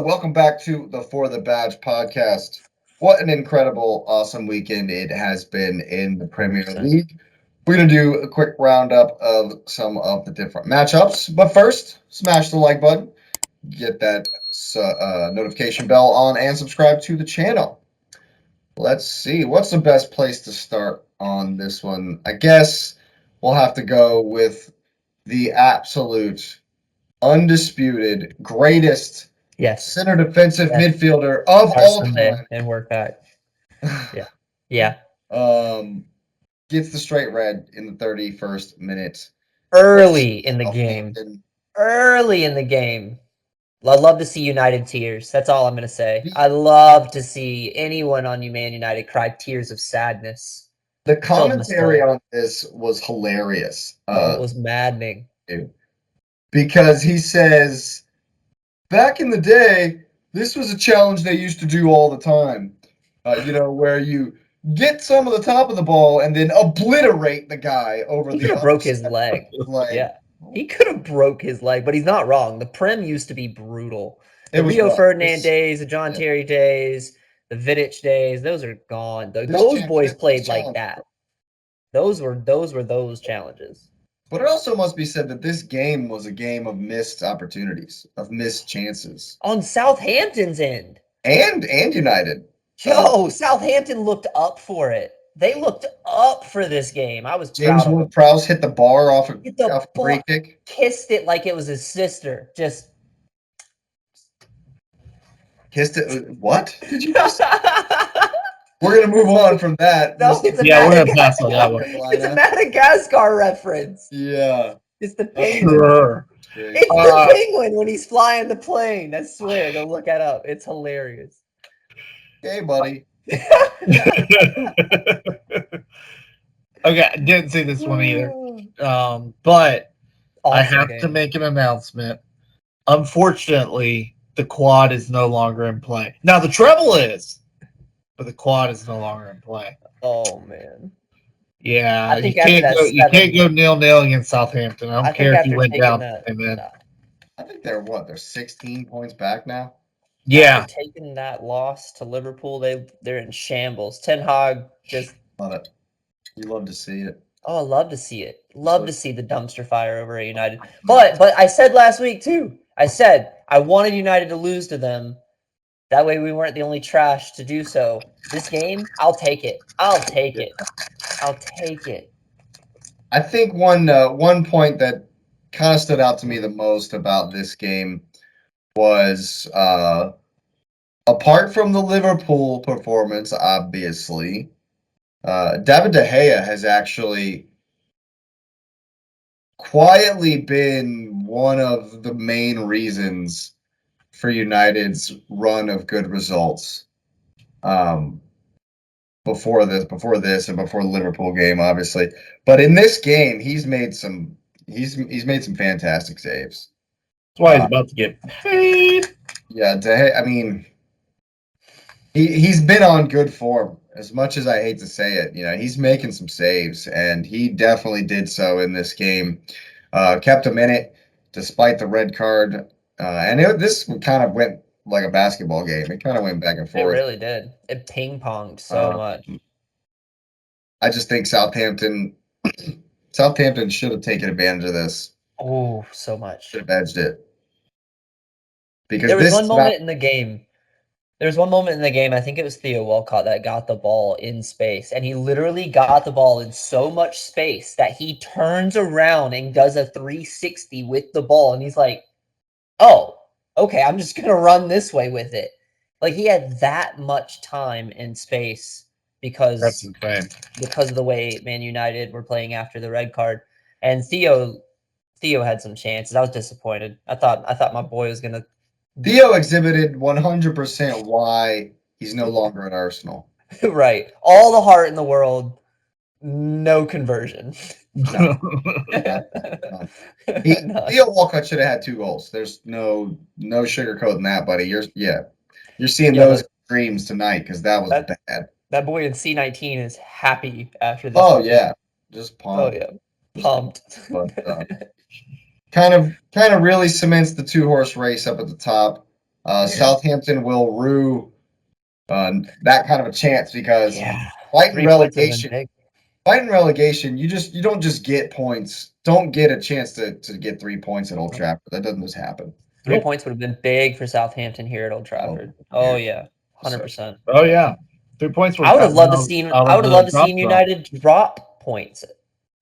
welcome back to the For the Badge podcast. What an incredible, awesome weekend it has been in the Premier League. We're going to do a quick roundup of some of the different matchups. But first, smash the like button, get that notification bell on, and subscribe to the channel. Let's see. What's the best place to start on this one? I guess we'll have to go with the absolute, undisputed, greatest center defensive midfielder of all time. And work back. Yeah. Gets the straight red in the 31st minute. Early in the game. I love to see United tears. That's all I'm going to say. I love to see anyone on Man United cry tears of sadness. The commentary on this was hilarious. It was maddening. Because he says, back in the day, this was a challenge they used to do all the time. Where you get some of the top of the ball and then obliterate the guy over the. He could have broke his leg. Yeah, he could have broke his leg, but he's not wrong. The Prem used to be brutal. The Rio Ferdinand days, the John Terry days, the Vidic days, those are gone. Those boys played like that. Those were those challenges. But it also must be said that this game was a game of missed opportunities, of missed chances. On Southampton's end. And United. Yo, Southampton looked up for it. They looked up for this game. I was James Ward-Prowse hit the bar off a free kick. Kissed it like it was his sister. Just kissed it. What did you just? We're gonna move on from that. No, we're gonna pass on that one. It's a Madagascar reference. Yeah, it's the penguin. Sure. It's the penguin when he's flying the plane. I swear, go look that up. It's hilarious. Hey, buddy. Okay, I didn't see this one either. But awesome I have to make an announcement. Unfortunately, the quad is no longer in play. Now the treble is, but the quad is no longer in play. Oh man. Yeah, you can't go 0-0 against Southampton. I don't care if you went down. I think they're 16 points back now. Yeah, after taking that loss to Liverpool, they're in shambles. Ten Hag just love it. You love to see it. Oh, I love to see it. Love to see the dumpster fire over at United. But I said last week too. I said I wanted United to lose to them. That way we weren't the only trash to do so. This game, I'll take it. I'll take it. I think one point that kind of stood out to me the most about this game was apart from the Liverpool performance, obviously, David De Gea has actually quietly been one of the main reasons for United's run of good results. Before this, and before the Liverpool game, obviously, but in this game, he's made some fantastic saves. That's why he's about to get paid. Yeah, I mean, he's been on good form. As much as I hate to say it, he's making some saves, and he definitely did so in this game. Kept him in it despite the red card, and this kind of went like a basketball game. It kind of went back and forth. It really did. It ping-ponged so much. I just think Southampton should have taken advantage of this. Oh, so much. Should have edged it. Because there was one moment in the game. I think it was Theo Walcott that got the ball in space, and he literally got the ball in so much space that he turns around and does a 360 with the ball, and he's like, "Oh, okay, I'm just gonna run this way with it." Like he had that much time and space because of the way Man United were playing after the red card, and Theo had some chances. I was disappointed. I thought my boy was gonna. Theo exhibited 100% why he's no longer at Arsenal. Right. All the heart in the world, no conversion. No. Theo Walcott should have had 2 goals. There's no sugarcoating that, buddy. You're seeing those dreams tonight because that was bad. That boy in C19 is happy after this. Oh, yeah. Just pumped. Oh, yeah. Pumped. But, kind of really cements the 2-horse race up at the top. Southampton will rue that kind of a chance because fighting 3 points would have been relegation. big. Fighting relegation, you don't just get points. Don't get a chance to get 3 points at Old Trafford. That doesn't just happen. 3 points would have been big for Southampton here at Old Trafford. Oh yeah, 100%. Oh yeah, 3 points. I would have loved to seen. I would have loved to seen United drop points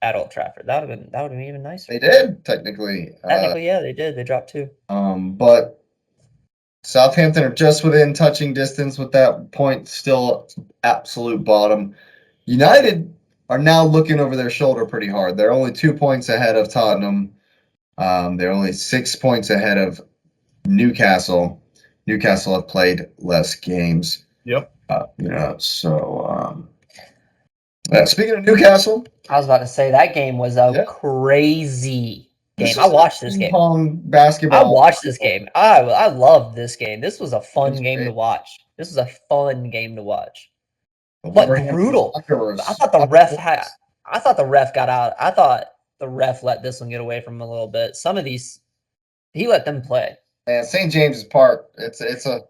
at Old Trafford. That would have been even nicer. They did technically. Technically, yeah, they did. They dropped 2. But Southampton are just within touching distance with that point. Still absolute bottom. United are now looking over their shoulder pretty hard. They're only 2 points ahead of Tottenham. They're only 6 points ahead of Newcastle. Newcastle have played less games. Yep. Speaking of Newcastle, I was about to say that game was a crazy game. I watched this game. Basketball. I watched this game. I loved this game. This was a fun game to watch. This was a fun game to watch. But brutal. I thought the ref got out. I thought the ref let this one get away from him a little bit. Some of these, he let them play. Man, St. James's Park. It's an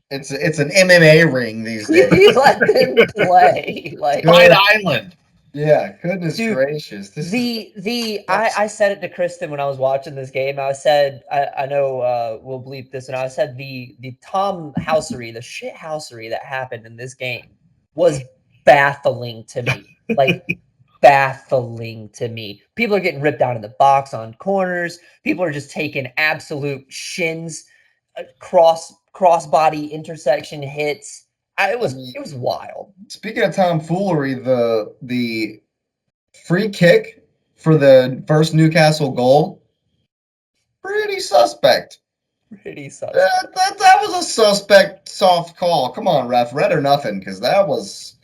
MMA ring these days. He let them play. Like Fight Island. Yeah, goodness gracious. I said it to Kristen when I was watching this game. I said, I know we'll bleep this, and I said the Tom Housery, the shit housery that happened in this game was baffling to me. Like baffling to me. People are getting ripped down in the box on corners. People are just taking absolute shins, crossbody intersection hits. It was wild. Speaking of tomfoolery, the free kick for the first Newcastle goal, pretty suspect. Pretty suspect. That was a suspect soft call. Come on, ref, red or nothing, because that was.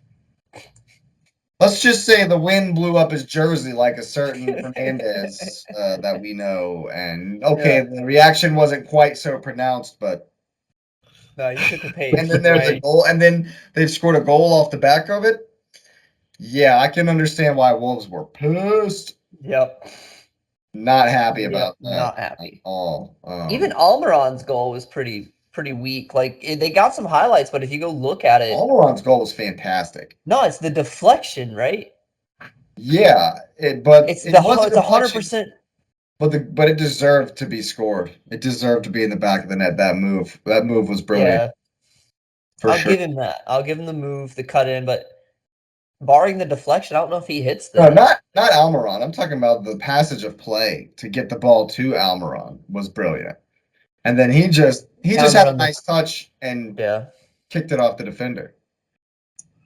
Let's just say the wind blew up his jersey like a certain Fernandez that we know, and the reaction wasn't quite so pronounced, but. No, you took the page. And then there's a goal, and then they've scored a goal off the back of it. Yeah, I can understand why Wolves were pissed. Yep. Not happy about that. Not happy at all. Even Almiron's goal was pretty weak. Like they got some highlights, but if you go look at it, Almiron's goal was fantastic. No, it's the deflection, right? Yeah, it's 100%. But it deserved to be scored. It deserved to be in the back of the net. That move was brilliant. Yeah, I'll give him that. I'll give him the move, the cut in, but barring the deflection, I don't know if he hits the. No, not Almiron. I'm talking about the passage of play to get the ball to Almiron was brilliant, and then he just had a nice touch and kicked it off the defender.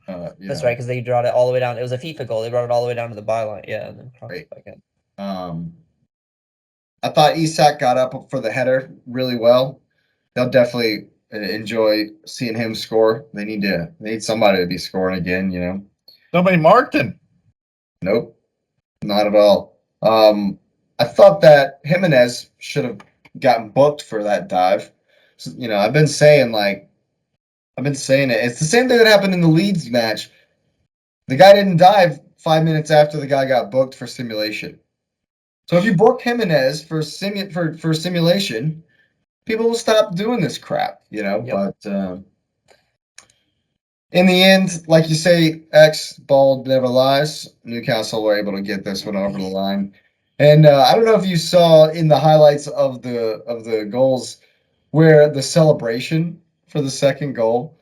That's right, because they brought it all the way down. It was a FIFA goal. They brought it all the way down to the byline. Yeah, and then crossed it back in. I thought Isak got up for the header really well. They'll definitely enjoy seeing him score. They need somebody to be scoring again, you know. Nobody marked him. Nope, not at all. I thought that Jimenez should have gotten booked for that dive. So, you know, I've been saying it. It's the same thing that happened in the Leeds match. The guy didn't dive 5 minutes after the guy got booked for simulation. So if you book Jimenez for simulation, people will stop doing this crap, you know. Yep. But in the end, like you say, ball never lies. Newcastle were able to get this one over the line, and I don't know if you saw in the highlights of the goals where the celebration for the second goal,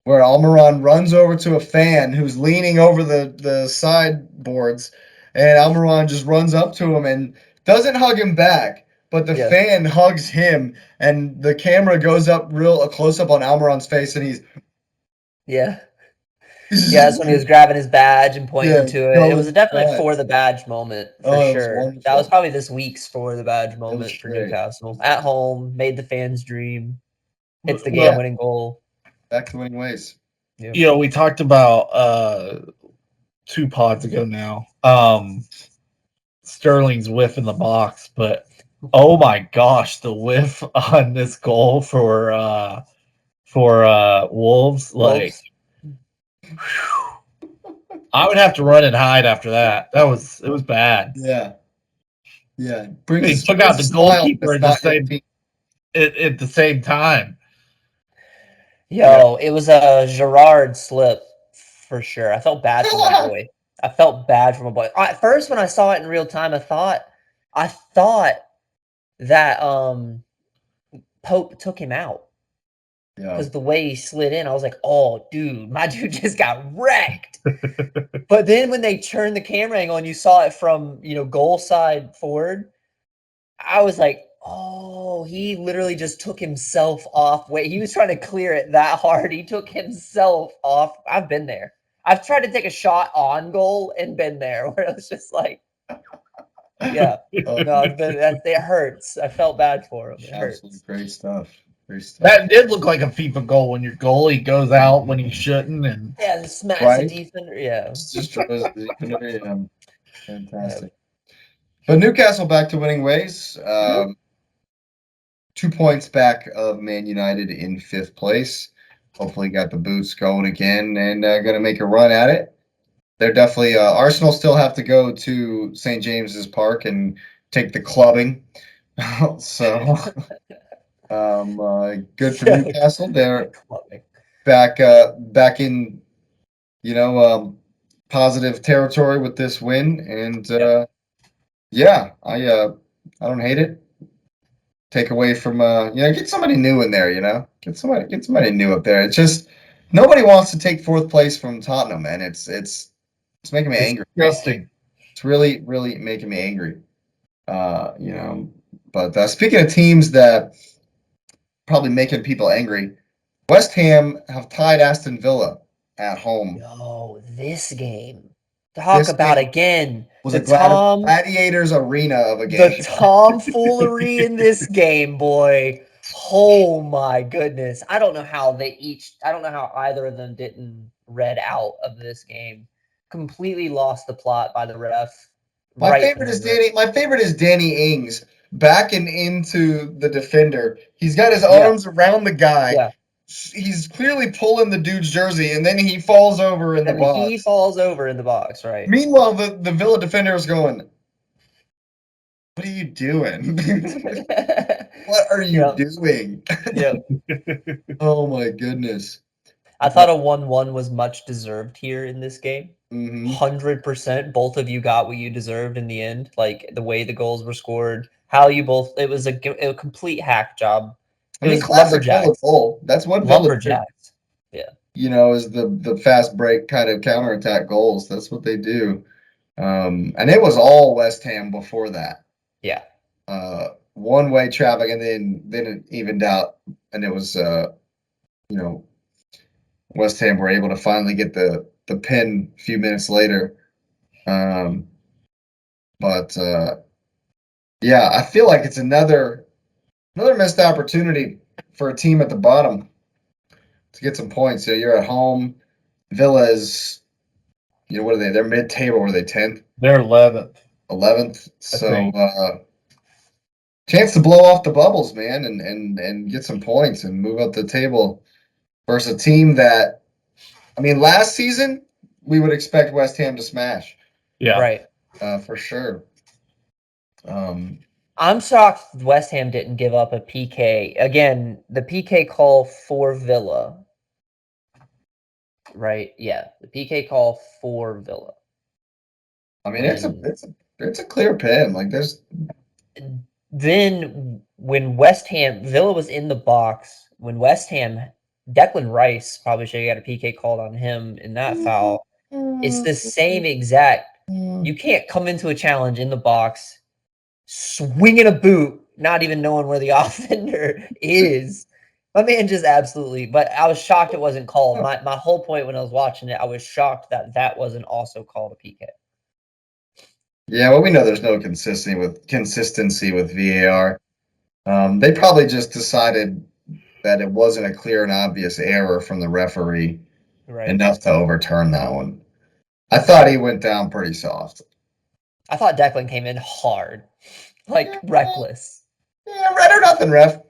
where Almiron runs over to a fan who's leaning over the sideboards. And Almiron just runs up to him and doesn't hug him back, but the fan hugs him, and the camera goes up a close up on Almiron's face, and he's that's when he was grabbing his badge and pointing to it. It was definitely for the badge moment for sure. That was probably this week's for the badge moment for Newcastle at home. Made the fans dream. Hits the game-winning goal. Back to winning ways. Yeah. You know, we talked about 2 pods ago now. Sterling's whiff in the box, but oh my gosh, the whiff on this goal for Wolves, like I would have to run and hide after that. It was bad. Yeah. He took out the goalkeeper and just said, at the same time. Yo, it was a Gerard slip for sure. I felt bad for my boy. I felt bad for my boy. At first, when I saw it in real time, I thought that Pope took him out. Because the way he slid in, I was like, oh, dude, my dude just got wrecked. But then when they turned the camera angle and you saw it from, goal side forward, I was like, oh, he literally just took himself off. Wait, he was trying to clear it that hard. He took himself off. I've been there. I've tried to take a shot on goal and been there where it was just like, yeah. No, it hurts. I felt bad for him. It hurts. Great stuff. That did look like a FIFA goal when your goalie goes out when he shouldn't, and smash the defender. Yeah, just throws the defender. Yeah. Fantastic. But Newcastle back to winning ways. 2 points back of Man United in 5th place. Hopefully, got the boots going again and going to make a run at it. They're definitely Arsenal still have to go to St. James's Park and take the clubbing. So. Good for Newcastle. They're back in, positive territory with this win, and I don't hate it. Take away from get somebody new in there. Get somebody new up there. It's just nobody wants to take 4th place from Tottenham, and it's making me angry. Disgusting. It's really making me angry. But speaking of teams that probably making people angry, West Ham have tied Aston Villa at home. Yo, this game. Talk about again. Was a Gladiators arena of a game. The tomfoolery in this game, boy. Oh my goodness. I don't know how either of them didn't read out of this game. Completely lost the plot by the ref. My favorite is Danny Ings backing into the defender. He's got his arms around the guy. Yeah. He's clearly pulling the dude's jersey, and then he falls over in the box. He falls over in the box, right? Meanwhile, the Villa defender is going, what are you doing? What are you doing? Yeah. Oh, my goodness. I thought a 1-1 was much deserved here in this game. 100%. Both of you got what you deserved in the end. Like the way the goals were scored, how you both. It was a complete hack job. It was Lumberjacks. Goal. That's what Lumberjacks. Yeah. Is the fast break kind of counterattack goals. That's what they do. And it was all West Ham before that. Yeah. One-way traffic, and then it evened out, and it was West Ham were able to finally get the pin a few minutes later. I feel like it's another missed opportunity for a team at the bottom to get some points. So you're at home. Villa is, what are they? They're mid-table. Were they 10th? They're 11th. 11th. So chance to blow off the bubbles, man, and get some points and move up the table versus a team that, last season we would expect West Ham to smash. Yeah. Right. For sure. I'm shocked West Ham didn't give up a PK. Again, the PK call for Villa. Right? Yeah, the PK call for Villa. It's a clear pin. Like there's. Then when Villa was in the box, when West Ham, Declan Rice probably should have got a PK called on him in that foul. It's the same exact. You can't come into a challenge in the box, swinging a boot, not even knowing where the offender is. My man just absolutely. But I was shocked it wasn't called. My whole point when I was watching it, I was shocked that wasn't also called a PK. Yeah, well, we know there's no consistency with VAR. They probably just decided that it wasn't a clear and obvious error from the referee enough to overturn that one. I thought he went down pretty soft. I thought Declan came in hard, reckless. Yeah, red or nothing, ref.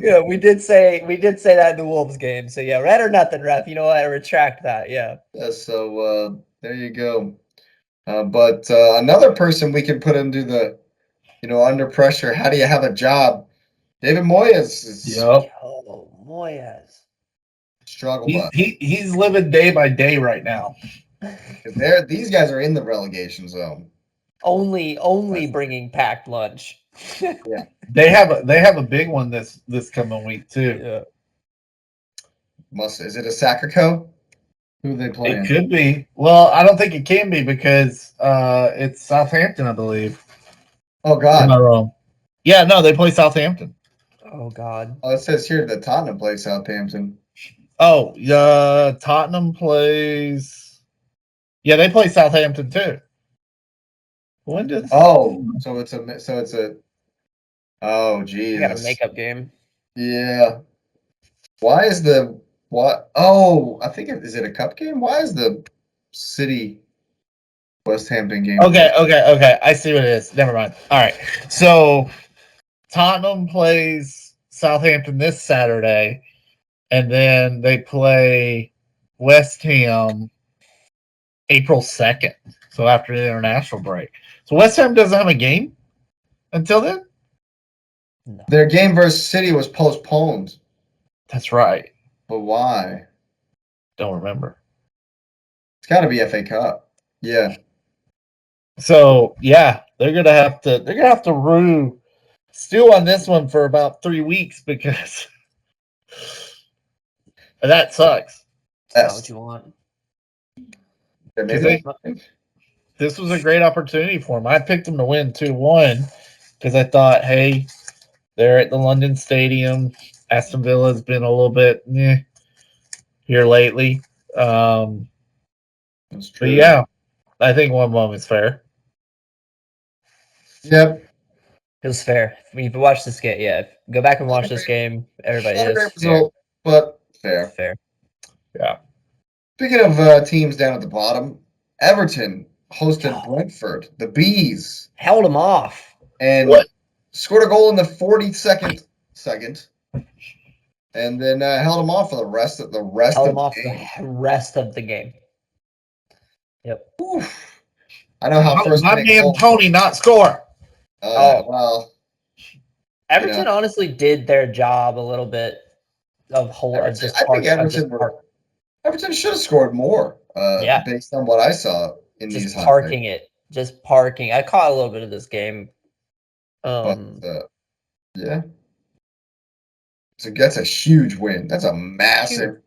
Yeah, we did say that in the Wolves game. So yeah, red or nothing, ref. You know what? I retract that. Yeah. So there you go. But another person we can put into the under pressure, how do you have a job? David Moyes is Yo, Moyes. struggle He's, bus. he's living day by day right now. These guys are in the relegation zone. Only bringing packed lunch. Yeah. They have a big one this coming week too. Yeah. Is it a Sacco? Who are they playing? It could be. Well, I don't think it can be because it's Southampton, I believe. Oh God. Am I wrong? Yeah, no, they play Southampton. Oh God. Oh, it says here that Tottenham plays Southampton. Oh, Tottenham plays. Yeah, they play Southampton too. When does? Oh, so it's a. Oh, geez. We got a makeup game. Yeah. Why is the what? Oh, I think is it a cup game? Why is the City West Hampton game? Okay. I see what it is. Never mind. All right. So Tottenham plays Southampton this Saturday, and then they play West Ham April 2nd. So after the international break. So West Ham doesn't have a game until then? No. Their game versus City was postponed. That's right. But why? Don't remember. It's got to be FA Cup. Yeah. So yeah, they're gonna have to rue stew on this one for about 3 weeks because that sucks. That's not what you want. This was a great opportunity for them. I picked them to win 2-1 because I thought, hey, they're at the London Stadium. Aston Villa has been a little bit here lately. That's true. But yeah, I think 1-1 is fair. Yep. It was fair. If you watch this game, go back and watch this game. Everybody Not a is great fair. result, but fair. Fair. Yeah. Speaking of teams down at the bottom, Everton hosted Brentford, the Bees, held them off, and scored a goal in the 42nd second, and then held them off for the rest of the game. Yep. Oof. I know how first. My man Tony not score. Well, Everton honestly did their job a little bit of Everton should have scored more. Based on what I saw in just these parking it, just parking. I caught a little bit of this game. Yeah. So that's a huge win. That's a massive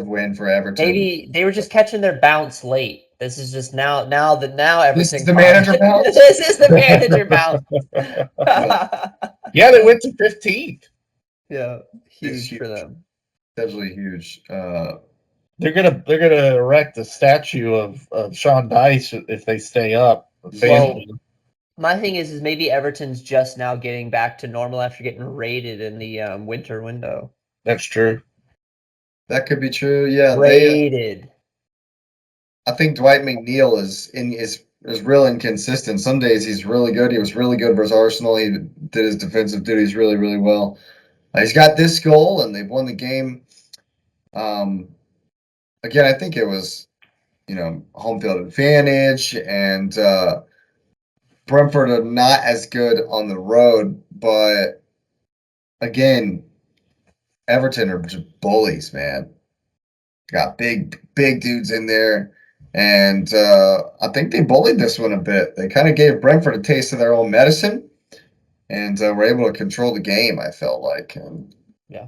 win for Everton. Maybe they were just catching their bounce late. This is just now Everton. This is the manager bounce. This is the manager bounce. Yeah, they went to 15th. Yeah, huge for them. Definitely huge. They're gonna erect a statue of Sean Dyche if they stay up. Well, my thing is maybe Everton's just now getting back to normal after getting raided in the winter window. That's true. That could be true. Yeah, raided. I think Dwight McNeil is real inconsistent. Some days he's really good. He was really good versus Arsenal. He did his defensive duties really, really well. He's got this goal, and they've won the game. Again, I think it was, home field advantage, and Brentford are not as good on the road, but again, Everton are just bullies, man. Got big dudes in there, and I think they bullied this one a bit. They kind of gave Brentford a taste of their own medicine, and were able to control the game, I felt like. Yeah.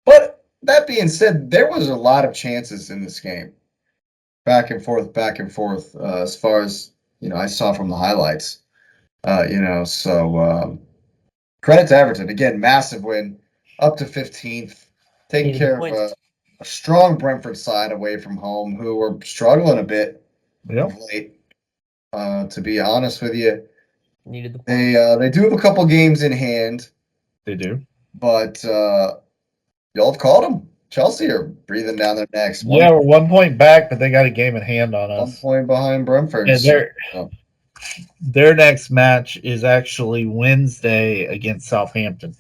But that being said, there was a lot of chances in this game. Back and forth, as far as, I saw from the highlights. So credit to Everton. Again, massive win, up to 15th, taking care of a strong Brentford side away from home who were struggling a bit of late. To be honest with you, needed the points. They do have a couple games in hand. They do, but y'all have called them. Chelsea are breathing down their necks. Yeah, we're 1 point back, but they got a game in hand on us. 1 point behind Brentford. And their next match is actually Wednesday against Southampton.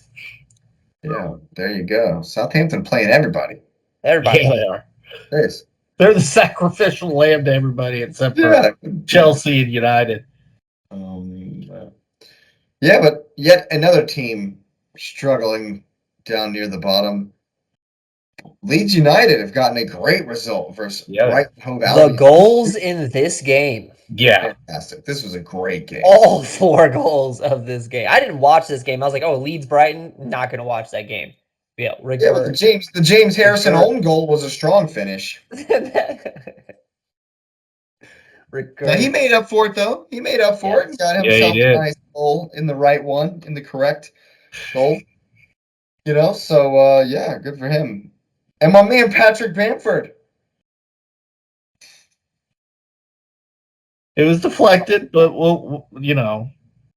Yeah, there you go. Southampton playing everybody. Yeah, they are. Yes. They're the sacrificial lamb to everybody except for Chelsea and United. Yeah, but yet another team struggling down near the bottom. Leeds United have gotten a great result versus Brighton Hove The Albion. goals in this game. Yeah. Fantastic. This was a great game. All 4 goals of this game. I didn't watch this game. I was like, oh, Leeds Brighton, not going to watch that game. Yeah, Yeah, but the James Harrison own goal was a strong finish. But he made up for it, though. He made up for it and got himself a nice goal in the right one, in the correct goal. You know, so, yeah, good for him. And my man, Patrick Bamford. It was deflected, but we'll you know.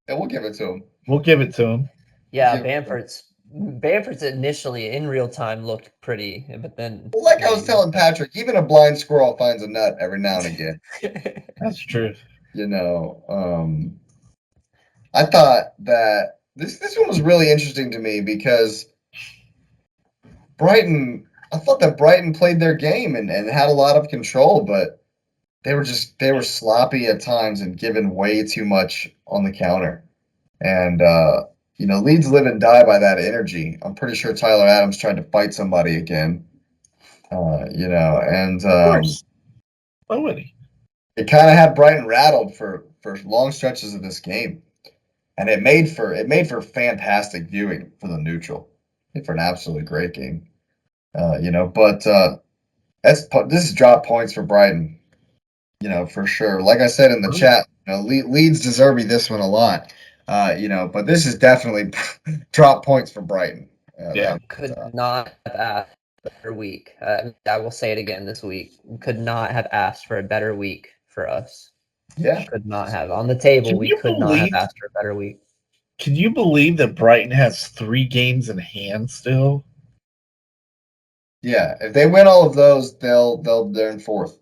Yeah, we'll give it to him. We'll give it to him. Yeah, Bamford's initially in real time looked pretty, but then Well, like I was telling Patrick, even a blind squirrel finds a nut every now and again. That's true. You know, I thought that this one was really interesting to me because I thought that Brighton played their game and had a lot of control, but they were sloppy at times and giving way too much on the counter. And you know, Leeds live and die by that energy. I'm pretty sure Tyler Adams tried to fight somebody again. You know, and why would he? It kind of had Brighton rattled for long stretches of this game, and it made for fantastic viewing for the neutral. Made for an absolutely great game. You know, but this is drop points for Brighton. You know, for sure. Like I said in the chat, you know, Leeds deserve this one a lot. You know, but this is definitely drop points for Brighton. Could not have asked for a better week. I will say it again this week. Could not have asked for a better week for us. Yeah. Could not have. On the table, we could not have asked for a better week. Can you believe that Brighton has 3 games in hand still? Yeah, if they win all of those, they're in 4th.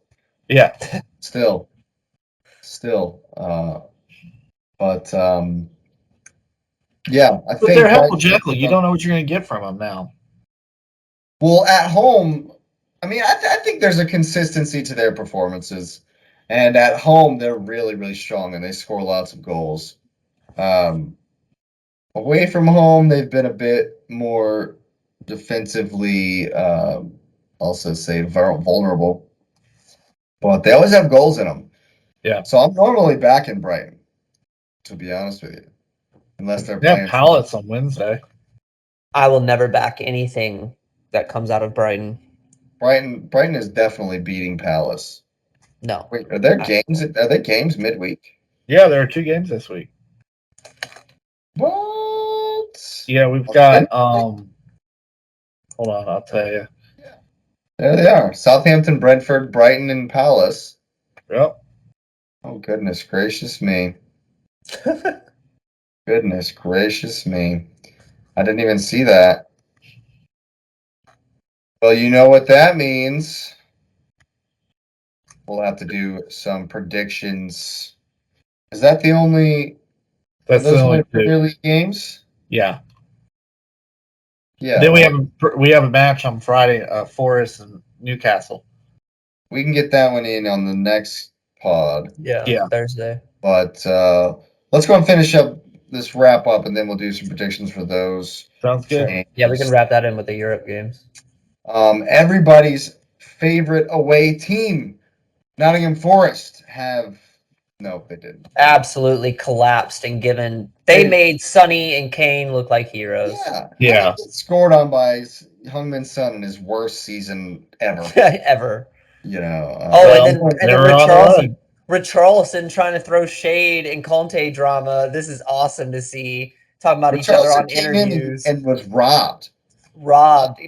Yeah. Still. But yeah, I think they're Heppel Jekyll. You don't know what you're going to get from them now. Well, at home, I mean, I think there's a consistency to their performances, and at home they're really, really strong and they score lots of goals. Away from home, they've been a bit more defensively, also say vulnerable, but they always have goals in them. Yeah. So I'm normally backing Brighton, to be honest with you, unless they're playing Palace on Wednesday. I will never back anything that comes out of Brighton. Brighton is definitely beating Palace. No. Wait, are there games? Are there games midweek? Yeah, there are 2 games this week. What? Yeah, we've got hold on, I'll tell you. Yeah. There they are. Southampton, Brentford, Brighton, and Palace. Yep. Oh, goodness gracious me. Goodness gracious me. I didn't even see that. Well, you know what that means. We'll have to do some predictions. Is that the only? That's the only Premier League games. Yeah. Yeah. Then we have a match on Friday, Forest and Newcastle. We can get that one in on the next pod. Yeah. Thursday. But let's go and finish up this wrap up, and then we'll do some predictions for those. Sounds good. Games. Yeah, we can wrap that in with the Europe games. Everybody's favorite away team, Nottingham Forest, no, they didn't. Absolutely collapsed and they made Sonny and Kane look like heroes. Yeah. Scored on by Heung-min Son in his worst season ever. Ever. You know. And then Richarlison trying to throw shade in Conte drama. This is awesome to see. Talking about each other on interviews. And was robbed.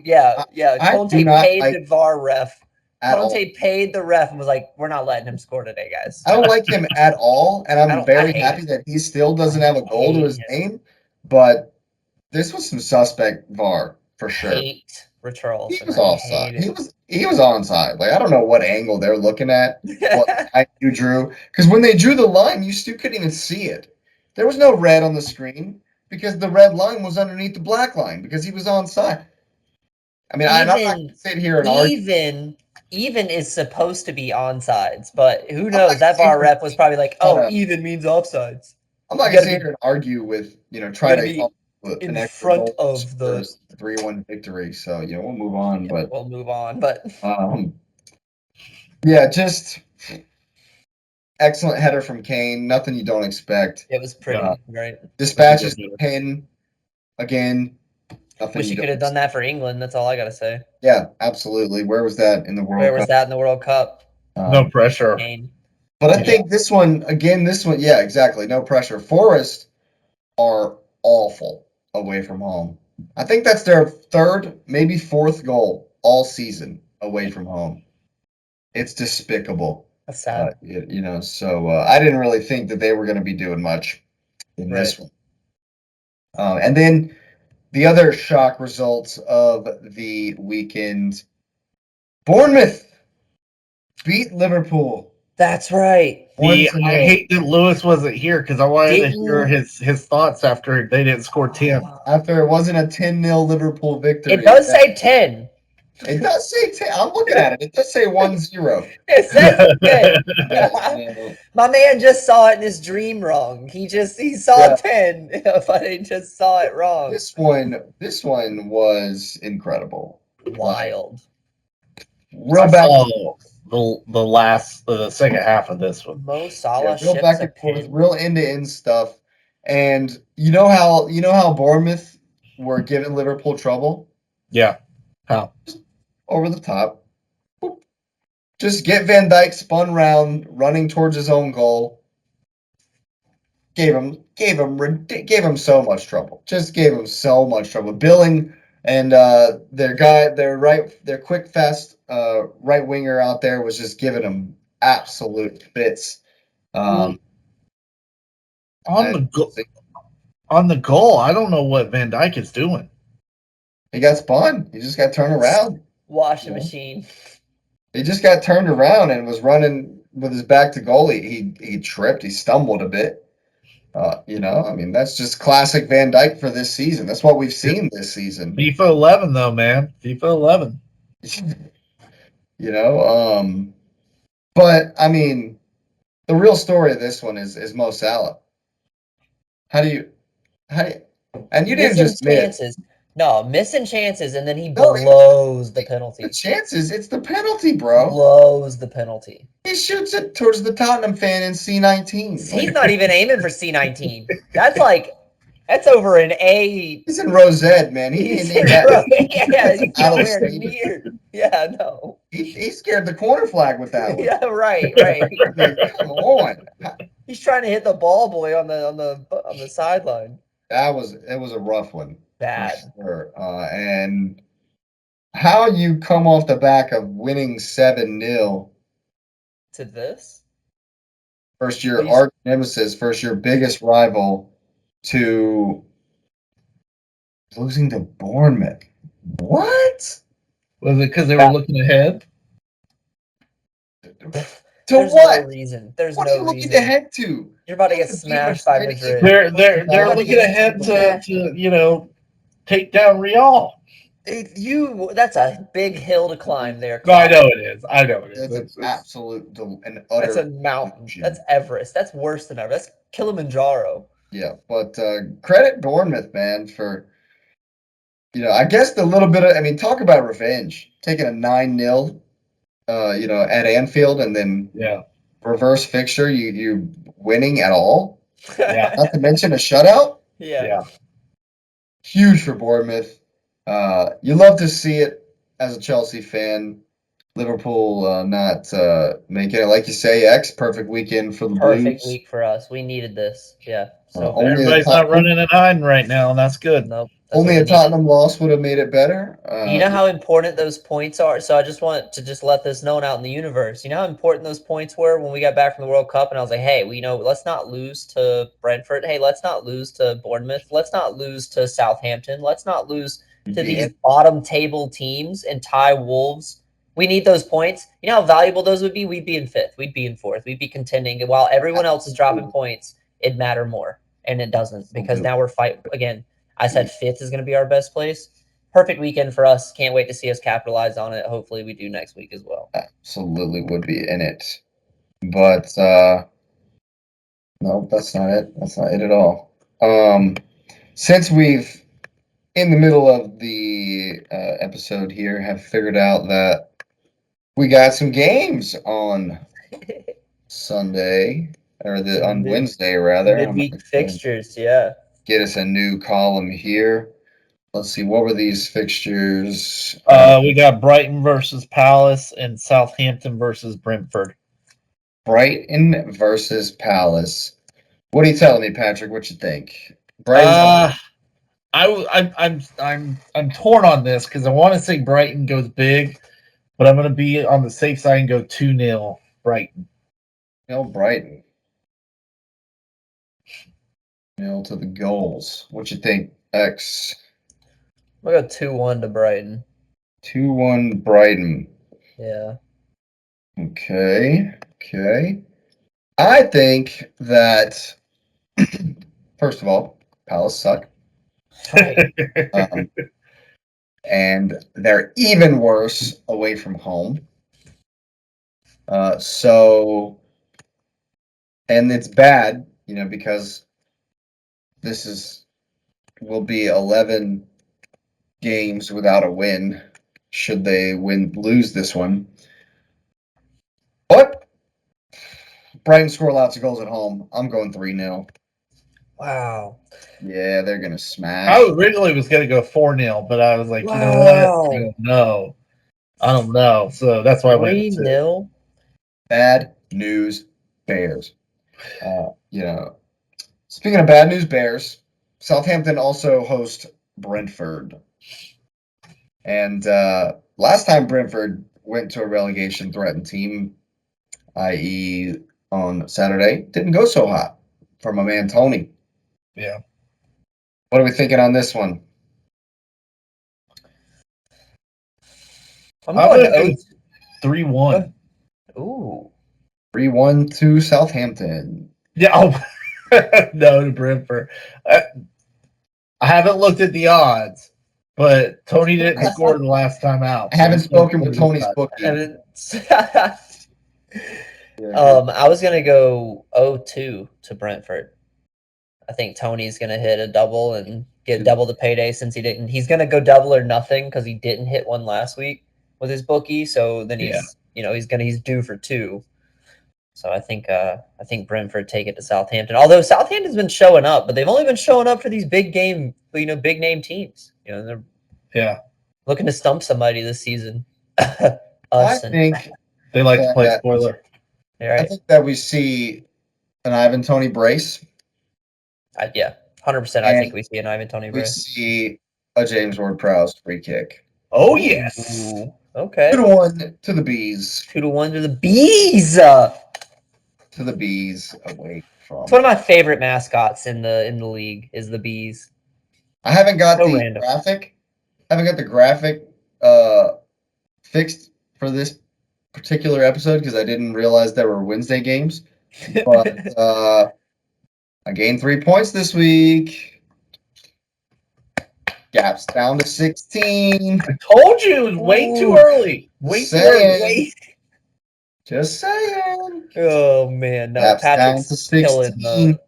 Yeah. Conte paid the VAR ref. Conte paid the ref and was like, "We're not letting him score today, guys." I don't like him at all, and I'm very happy that he still doesn't have a goal to his name. But this was some suspect VAR for sure. Hate Richarlison. He was offside. He was onside. Like I don't know what angle they're looking at. What you drew, because when they drew the line, you still couldn't even see it. There was no red on the screen because the red line was underneath the black line because he was onside. I mean, I'm not going to sit here and argue. Even is supposed to be onsides, but who knows? That VAR rep was probably like, "Oh, even means offsides." I'm not gonna sit here and argue with try to be an in extra front goal of the Spurs 3-1 victory. So we'll move on, but we'll move on. But yeah, just excellent header from Kane. Nothing you don't expect. it was pretty, right? Dispatches the pin again. Nothing Wish you could have done that for England. That's all I gotta say. Yeah, absolutely. Where was that in the World Cup? Where was that in the World Cup? No pressure. Kane. But I think this one, yeah, exactly. No pressure. Forest are awful away from home. I think that's their third, maybe fourth goal all season away from home. It's despicable. That's sad. So I didn't really think that they were going to be doing much in this one. And then the other shock results of the weekend: Bournemouth beat Liverpool. That's right. I hate that Lewis wasn't here because I wanted to hear his thoughts after they didn't score 10. After it wasn't a 10-0 Liverpool victory. It does say 10. It does say 10. I'm looking at it. It does say 1-0. It says 10. My man just saw it in his dream wrong. He saw 10, but he just saw it wrong. This one was incredible. Wild. Real back the second half of this one. Mo Salah real back and forth, real end-to-end stuff. And you know how Bournemouth were giving Liverpool trouble? Yeah. How? Over the top. Boop. Just get Van Dijk spun round, running towards his own goal. Gave him so much trouble. Just gave him so much trouble. Billing and their quick fast right winger out there was just giving him absolute fits. On the goal, I don't know what Van Dijk is doing. He got spun. He just got turned around. Washing machine. He just got turned around and was running with his back to goal. He tripped. He stumbled a bit. That's just classic Van Dijk for this season. That's what we've seen this season. FIFA 11, though, man. FIFA 11. But I mean, the real story of this one is Mo Salah. And you didn't just miss. No, missing chances, and then he blows the penalty. The chances, it's the penalty, bro. Blows the penalty. He shoots it towards the Tottenham fan in C19. He's not even aiming for C19. That's over an A. He's in Rosette, man. He's nowhere near. Yeah, no. He scared the corner flag with that one. Yeah, right. Come on. He's trying to hit the ball boy on the sideline. It was a rough one. Bad. Sure. And how you come off the back of winning 7-0 to this? First year arch nemesis, first year biggest rival, to losing to Bournemouth. What? Was it because they were looking ahead? There's what? No reason. There's what no are you looking reason. ahead to? You're about to get smashed by Madrid. They're looking ahead to take down Real. That's a big hill to climb there. No, I know it is. It's absolute and utter. That's a mountain. That's Everest. That's worse than Everest. That's Kilimanjaro. Yeah, but credit Bournemouth, man, for I guess the little bit of talk about revenge. Taking a 9-0 at Anfield and then reverse fixture, you winning at all. Yeah. Not to mention a shutout. Yeah. Huge for Bournemouth. You love to see it as a Chelsea fan. Liverpool not making it, like you say, perfect weekend for the Blues. Perfect week for us. We needed this. Yeah. So everybody's not running and hiding right now, and that's good. Nope. Only a Tottenham loss would have made it better. You know how important those points are? So I just want to let this known out in the universe. You know how important those points were when we got back from the World Cup? And I was like, hey, let's not lose to Brentford. Hey, let's not lose to Bournemouth. Let's not lose to Southampton. Let's not lose to these bottom table teams and tie Wolves. We need those points. You know how valuable those would be? We'd be in fifth. We'd be in fourth. We'd be contending. And while everyone else is dropping points, it'd matter more. And it doesn't, because now we're fighting. Again, I said fifth is going to be our best place. Perfect weekend for us. Can't wait to see us capitalize on it. Hopefully we do next week as well. Absolutely would be in it. But No, that's not it. That's not it at all. Since we've in the middle of the episode here have figured out that we got some games on Sunday or on Wednesday rather. Midweek fixtures, yeah. Get us a new column here. Let's see, what were these fixtures? We got Brighton versus Palace and Southampton versus Brentford. Brighton versus Palace. What are you telling me, Patrick? What you think? Brighton. I'm torn on this because I want to say Brighton goes big, but I'm going to be on the safe side and go 2-0 Brighton. No, Brighton. Nil to the goals. What you think, X? We'll go 2-1 to Brighton. 2-1 Brighton. Yeah. Okay. I think that first of all, Palace suck. Right. And they're even worse away from home. So, and it's bad, because this will be 11 games without a win. Should they lose this one? But Brighton score lots of goals at home. I'm going 3-0. Wow. Yeah, they're gonna smash. I originally was going to go 4-0, but I was like, you know what? I don't know. So that's why I went 3-0. Bad news Bears. Speaking of bad news Bears, Southampton also host Brentford. And last time Brentford went to a relegation threatened team, i.e. on Saturday, didn't go so hot for my man Tony. Yeah. What are we thinking on this one? I'm going 3-1. Ooh. 3-1 to Southampton. Yeah. No, to Brentford. I haven't looked at the odds, but Tony didn't score the last time out. I haven't spoken with Tony's bookie. I was going to go 0-2 to Brentford. I think Tony's going to hit a double and get double the payday since he's going to go double or nothing because he didn't hit one last week with his bookie. So then he's due for 2. So I think Brentford take it to Southampton. Although Southampton's been showing up, but they've only been showing up for these big name teams. They're looking to stump somebody this season. I think they like to play spoiler. Right. I think that we see an Ivan Toney brace. 100%. I think we see an Ivan Toney brace. We see a James Ward-Prowse free kick. Oh yes. Ooh, okay. 2-1 to the Bees. 2-1 to the Bees. To the Bees away from. It's one of my favorite mascots in the league is the Bees. I haven't got the graphic. I haven't got the graphic fixed for this particular episode because I didn't realize there were Wednesday games. But I gained 3 points this week. Gap's down to 16. I told you it was way too early. Way too early. Just saying. Oh man, no. Gap's Patrick's down to 16.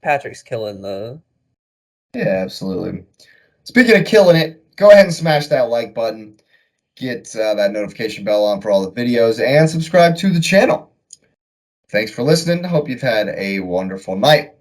Patrick's killing the. Yeah, absolutely. Speaking of killing it, go ahead and smash that like button. Get that notification bell on for all the videos and subscribe to the channel. Thanks for listening. Hope you've had a wonderful night.